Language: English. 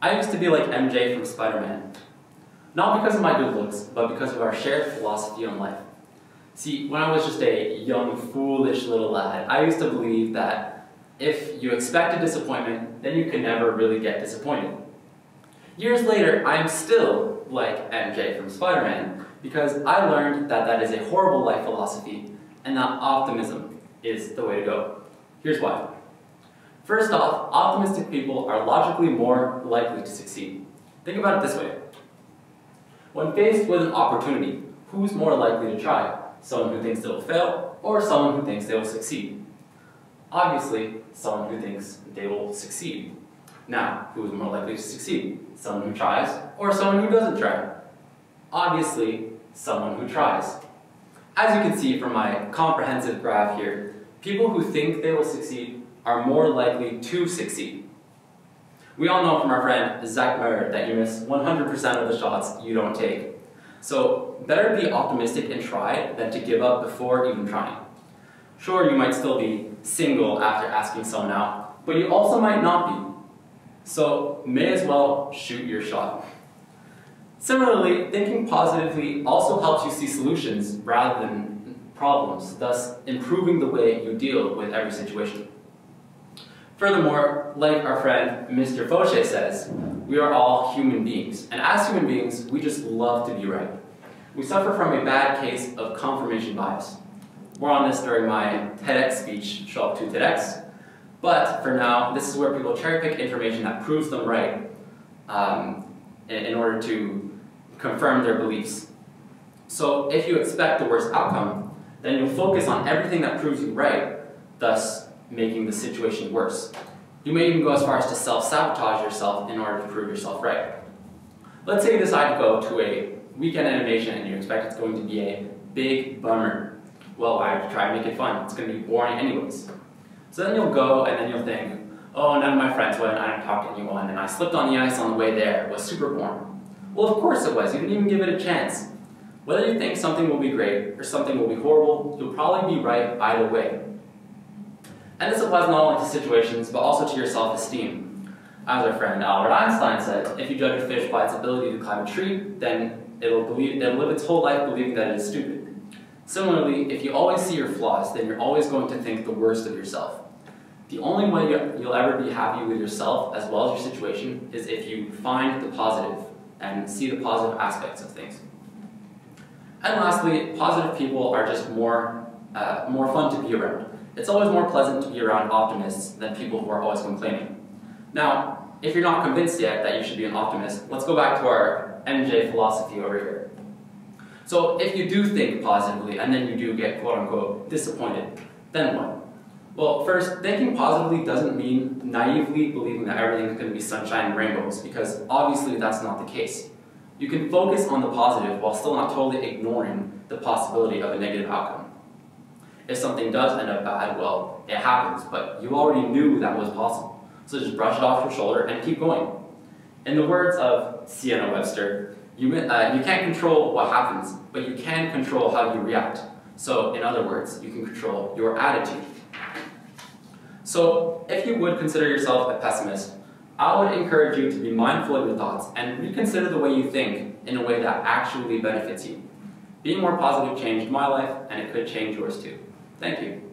I used to be like MJ from Spider-Man. Not because of my good looks, but because of our shared philosophy on life. See, when I was just a young, foolish little lad, I used to believe that if you expected disappointment, then you could never really get disappointed. Years later, I'm still like MJ from Spider-Man because I learned that that is a horrible life philosophy and that optimism is the way to go. Here's why. First off, optimistic people are logically more likely to succeed. Think about it this way. When faced with an opportunity, who's more likely to try? Someone who thinks they'll fail, or someone who thinks they will succeed? Obviously, someone who thinks they will succeed. Now, who is more likely to succeed? Someone who tries, or someone who doesn't try? Obviously, someone who tries. As you can see from my comprehensive graph here, people who think they will succeed are more likely to succeed. We all know from our friend Zach Meyer that you miss 100% of the shots you don't take. So better be optimistic and try than to give up before even trying. Sure, you might still be single after asking someone out, but you also might not be. So may as well shoot your shot. Similarly, thinking positively also helps you see solutions rather than problems, thus improving the way you deal with every situation. Furthermore, like our friend Mr. Bouchard says, we are all human beings, and as human beings, we just love to be right. We suffer from a bad case of confirmation bias. More on this during my TEDx speech, Show Up to TEDx, but for now, this is where people cherry pick information that proves them right in order to confirm their beliefs. So if you expect the worst outcome, then you'll focus on everything that proves you right, thus making the situation worse. You may even go as far as to self-sabotage yourself in order to prove yourself right. Let's say you decide to go to a weekend animation and you expect it's going to be a big bummer. Well, why would you try to make it fun? It's going to be boring anyways. So then you'll go and then you'll think, oh, none of my friends went, I didn't talk to anyone, and I slipped on the ice on the way there. It was super boring. Well, of course it was. You didn't even give it a chance. Whether you think something will be great or something will be horrible, you'll probably be right either way. And this applies not only to situations, but also to your self-esteem. As our friend Albert Einstein said, if you judge a fish by its ability to climb a tree, then it'll live its whole life believing that it is stupid. Similarly, if you always see your flaws, then you're always going to think the worst of yourself. The only way you'll ever be happy with yourself as well as your situation is if you find the positive and see the positive aspects of things. And lastly, positive people are just more fun to be around. It's always more pleasant to be around optimists than people who are always complaining. Now, if you're not convinced yet that you should be an optimist, let's go back to our MJ philosophy over here. So if you do think positively and then you do get quote-unquote disappointed, then what? Well, first, thinking positively doesn't mean naively believing that everything is going to be sunshine and rainbows, because obviously that's not the case. You can focus on the positive while still not totally ignoring the possibility of a negative outcome. If something does end up bad, well, it happens, but you already knew that was possible. So just brush it off your shoulder and keep going. In the words of Sienna Webster, you can't control what happens, but you can control how you react. So in other words, you can control your attitude. So if you would consider yourself a pessimist, I would encourage you to be mindful of your thoughts and reconsider the way you think in a way that actually benefits you. Being more positive changed my life, and it could change yours too. Thank you.